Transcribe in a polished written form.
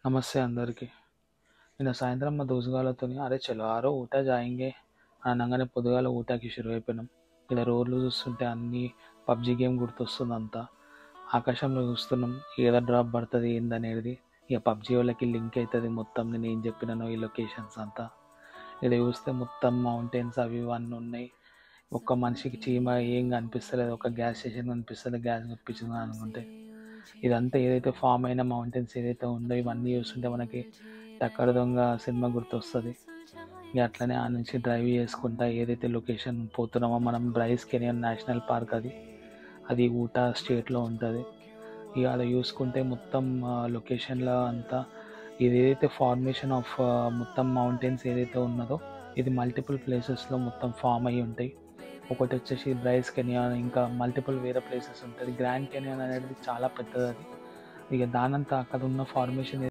నమస్తే అందరికి. నిన్న సాయంత్రం మా దోస్తుగాళ్ళతోని అరే చలో ఆరో ఊటా జాయింగే అనగానే పొద్దుగాల ఊటాకి షురు అయిపోయినాం. ఇలా రోడ్లు చూస్తుంటే అన్నీ పబ్జి గేమ్ గుర్తొస్తుంది అంతా. ఆకాశంలో చూస్తున్నాం ఏదో డ్రాప్ పడుతుంది ఏందనేది. ఇక పబ్జి వాళ్ళకి లింక్ అవుతుంది మొత్తం నేను ఏం చెప్పినానో ఈ లొకేషన్స్ అంతా. ఇలా చూస్తే మొత్తం మౌంటైన్స్ అవి ఇవన్నీ ఉన్నాయి. ఒక్క మనిషికి చీమ ఏం కనిపిస్తలేదు, ఒక గ్యాస్ స్టేషన్ కనిపిస్తలేదు, గ్యాస్ కనిపించింది అనుకుంటే. ఇదంతా ఏదైతే ఫామ్ అయిన మౌంటైన్స్ ఏదైతే ఉందో ఇవన్నీ చూస్తుంటే మనకి టక్కర దొంగ సినిమా గుర్తొస్తుంది. ఇక అట్లనే ఆ నుంచి డ్రైవ్ చేసుకుంటా ఏదైతే లొకేషన్ పోతున్నామో మనం బ్రైస్ కెనియన్ నేషనల్ పార్క్ అది ఊటా స్టేట్లో ఉంటుంది. ఇక అలా చూసుకుంటే మొత్తం లొకేషన్లో అంతా ఇది ఏదైతే ఫార్మేషన్ ఆఫ్ మొత్తం మౌంటైన్స్ ఏదైతే ఉన్నదో ఇది మల్టిపుల్ ప్లేసెస్లో మొత్తం ఫామ్ అయ్యి ఉంటాయి. ఒకటి వచ్చేసి బ్రైస్ కెనియన్, ఇంకా మల్టిపుల్ వేరే ప్లేసెస్ ఉంటుంది. గ్రాండ్ కెనియన్ అనేది చాలా పెద్దది. అది ఇక దానంతా అక్కడ ఉన్న ఫార్మేషన్